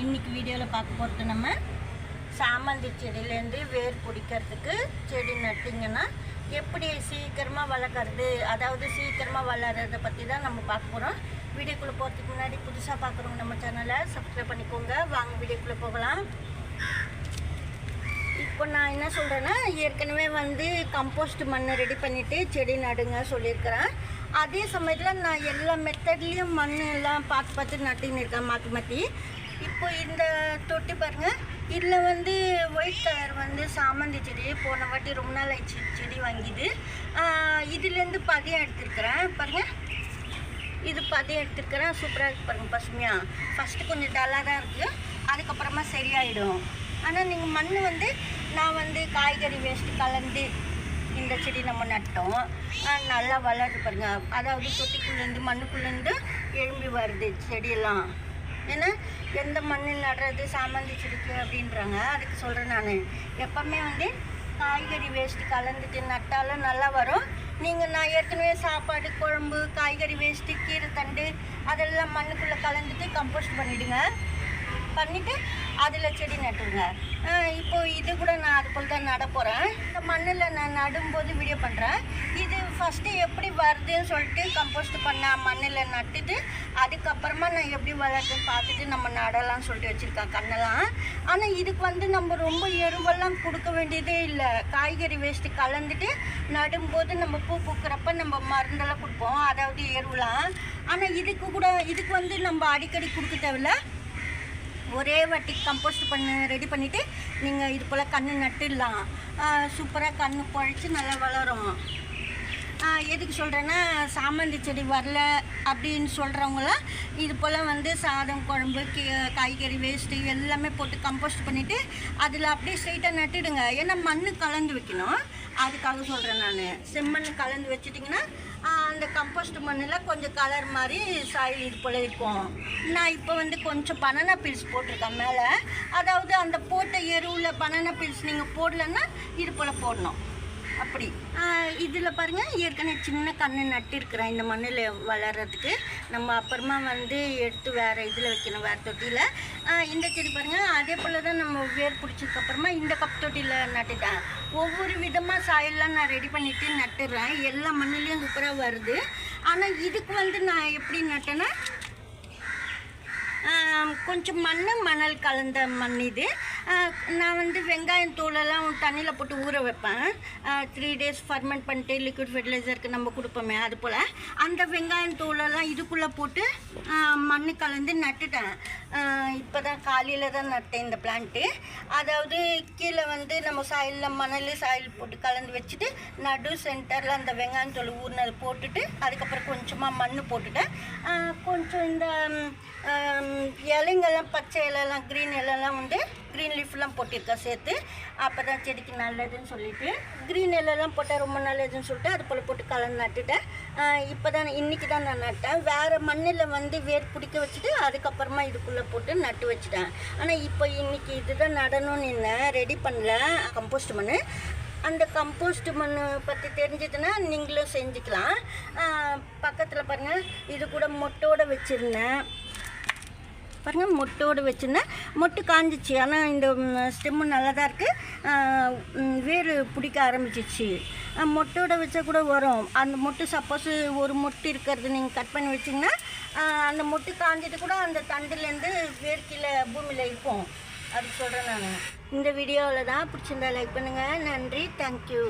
இன்னைக்கு வீடியோவில் பார்க்க போகிறது நம்ம சாமந்தி செடியிலேருந்து வேர் பிடிக்கிறதுக்கு செடி நட்டிங்கன்னா எப்படி சீக்கிரமாக வளர்க்குறது, அதாவது சீக்கிரமாக வளர்கிறத பற்றி தான் நம்ம பார்க்க போகிறோம். வீடியோக்குள்ளே போகிறதுக்கு முன்னாடி புதுசாக பார்க்குறவங்க நம்ம சேனலை சப்ஸ்கிரைப் பண்ணிக்கோங்க. வாங்க வீடியோக்குள்ளே போகலாம். இப்போ நான் என்ன சொல்கிறேன்னா, ஏற்கனவே கம்போஸ்ட் மண் ரெடி பண்ணிவிட்டு செடி நடுங்க சொல்லியிருக்கிறேன். அதே சமயத்தில் நான் எல்லா மெத்தட்லேயும் மண் எல்லாம் பார்த்து நட்டின்னு இருக்கேன் மாற்றி. இப்போ இந்த தொட்டி பாருங்கள், இதில் ஒயிட் கலர் சாமந்தி செடி போன வாட்டி ரொம்ப நாள் ஆயிடுச்சு செடி வாங்கிது. இதுலேருந்து பதியம் எடுத்துருக்கிறேன் பாருங்கள். இது பதியம் எடுத்துருக்கிறேன், சூப்பராக இருக்குது பாருங்கள், பசுமையாக. ஃபஸ்ட்டு கொஞ்சம் டல்லாக தான் இருக்குது, அதுக்கப்புறமா சரியாயிடும். ஆனால் நீங்கள் மண் நான் காய்கறி வேஸ்ட்டு கலந்து இந்த செடி நம்ம நட்டோம், நல்லா வளருது பாருங்கள். அதாவது தொட்டிக்குள்ளேருந்து மண்ணுக்குள்ளேருந்து எழும்பி வருது செடியெல்லாம். ஏன்னா எந்த மண்ணில் நடுறது சாமந்தி செடிக்கு அப்படின்றாங்க. அதுக்கு சொல்கிறேன் நான், எப்போவுமே காய்கறி வேஸ்ட்டு கலந்துட்டு நட்டாலும் நல்லா வரும். நான் ஏற்கனவே சாப்பாடு, குழம்பு, காய்கறி வேஸ்ட்டு, கீரை தண்டு அதெல்லாம் மண்ணுக்குள்ளே கலந்துட்டு கம்போஸ்ட் பண்ணிவிட்டு அதில் செடி நட்டுருங்க. இப்போது இது கூட நான் அது போல் தான் நட போகிறேன். இந்த மண்ணில் நான் நடும்போது வீடியோ பண்ணுறேன். இது ஃபஸ்ட்டு எப்படி வருதுன்னு சொல்லிட்டு கம்போஸ்ட் பண்ண மண்ணில் நட்டுட்டு அதுக்கப்புறமா நான் எப்படி வளர்க்குன்னு பார்த்துட்டு நம்ம நடலாம்னு சொல்லிட்டு வச்சுருக்கேன் கண்ணெல்லாம். ஆனால் இதுக்கு நம்ம ரொம்ப எருவெல்லாம் கொடுக்க வேண்டியதே இல்லை. காய்கறி வேஸ்ட்டு கலந்துட்டு நடும்போது நம்ம பூ பூக்கிறப்ப நம்ம மருந்தெல்லாம் கொடுப்போம், அதாவது எருவெலாம். ஆனால் இதுக்கு நம்ம அடிக்கடி கொடுக்க தேவையில்ல. ஒரே வாட்டி கம்போஸ்ட் ரெடி பண்ணிவிட்டு நீங்கள் இது போல் கன்று நட்டுடலாம். சூப்பராக கன்று பழித்து நல்லா வளரும். எதுக்கு சொல்கிறேன்னா, சாமந்தி செடி வரல அப்படின்னு சொல்கிறவங்களாம் இது போல் சாதம், குழம்பு, காய்கறி வேஸ்ட்டு எல்லாமே போட்டு கம்போஸ்ட் பண்ணிவிட்டு அதில் அப்படியே ஸ்ட்ரைட்டாக நட்டுடுங்க. ஏன்னா மண் கலந்து வைக்கணும், அதுக்காக சொல்கிறேன் நான். செம்மண் கலந்து வச்சுட்டிங்கன்னா அந்த கம்போஸ்ட் மண்ணில் கொஞ்சம் கலர் மாதிரி சாயில் இது போல் இருக்கும். நான் இப்போ கொஞ்சம் பனானா பீல்ஸ் போட்டிருக்கேன் மேலே. அதாவது அந்த போட்ட எருவில் பனானா பீல்ஸ் நீங்கள் போடலன்னா இது போல் போடணும். அப்படி இதில் பாருங்கள், ஏற்கனவே சின்ன கன்று நட்டிருக்கிறேன் இந்த மண்ணில் வளர்கிறதுக்கு. நம்ம அப்புறமா எடுத்து வேறு இதில் வைக்கணும், வேறு தொட்டியில். இந்த செடி பாருங்கள், அதே போல் தான் நம்ம வேர் பிடிச்சதுக்கப்புறமா இந்த கப் தொட்டியில் நட்டுட்டேன். ஒவ்வொரு விதமாக சாயல்லாம் நான் ரெடி பண்ணிவிட்டு நட்டுடுறேன். எல்லா மண்ணிலையும் சூப்பராக வருது. ஆனால் இதுக்கு நான் எப்படி நட்டேன்னா, கொஞ்சம் மணல் கலந்த மண் இது. நான் வெங்காயம் தூளெல்லாம் தண்ணியில் போட்டு ஊற வைப்பேன். 3 days ஃபர்மெண்ட் பண்ணிட்டு லிக்விட் ஃபெர்டிலைசருக்கு நம்ம கொடுப்போமே, அது போல் அந்த வெங்காயம் தூளெல்லாம் இதுக்குள்ளே போட்டு மண் கலந்து நட்டுட்டேன். இப்போ தான் காலையில் தான் நட்டேன் இந்த பிளான்ட்டு. அதாவது கீழே நம்ம சாயில் மணல் சாயில் போட்டு கலந்து வச்சுட்டு நடு சென்டரில் அந்த வெங்காயம் தூள் ஊறினது போட்டுட்டு அதுக்கப்புறம் கொஞ்சமாக மண் போட்டுட்டேன். கொஞ்சம் இந்த இலைங்கெல்லாம் பச்சை இலைலாம் க்ரீன் இலைலாம் க்ரீன் லீஃப்லாம் போட்டிருக்கேன் சேர்த்து. அப்போ தான் செடிக்கு நல்லதுன்னு சொல்லிவிட்டு க்ரீன் இலைலாம் போட்டால் ரொம்ப நல்லதுன்னு சொல்லிட்டு அது போல் போட்டு கலந்து நட்டுட்டேன். இப்போ தான் இன்றைக்கி தான் நான் நட்டேன். வேறு மண்ணில் வேர் பிடிக்க வச்சுட்டு அதுக்கப்புறமா இதுக்குள்ளே போட்டு நட்டு வச்சுட்டேன். ஆனால் இப்போ இன்றைக்கி இதுதான் நடணும்னு என்ன ரெடி பண்ணல கம்போஸ்ட் மண். அந்த கம்போஸ்ட் மண் பற்றி தெரிஞ்சதுன்னா நீங்களும் செஞ்சுக்கலாம். பக்கத்தில் பாருங்கள், இது கூட மொட்டோடு வச்சுருந்தேன் பாருங்கள், மொட்டோடு வச்சுருந்தேன். மொட்டு காஞ்சிச்சு, ஆனால் இந்த ஸ்டெம்மு நல்லா தான் இருக்குது. வேர் பிடிக்க ஆரம்பிச்சிச்சு. மொட்டோடு வச்சா கூட வரும். அந்த மொட்டு சப்போஸ் ஒரு மொட்டு இருக்கிறது நீங்கள் கட் பண்ணி வச்சிங்கன்னா அந்த மொட்டு காஞ்சிட்டு கூட அந்த தண்டுலேருந்து வேர் கீழே பூமியில் இருக்கும். அதுக்கு சொல்கிறேன் நான். இந்த வீடியோவில் தான் பிடிச்சிருந்தா லைக் பண்ணுங்கள். நன்றி, தேங்க்யூ.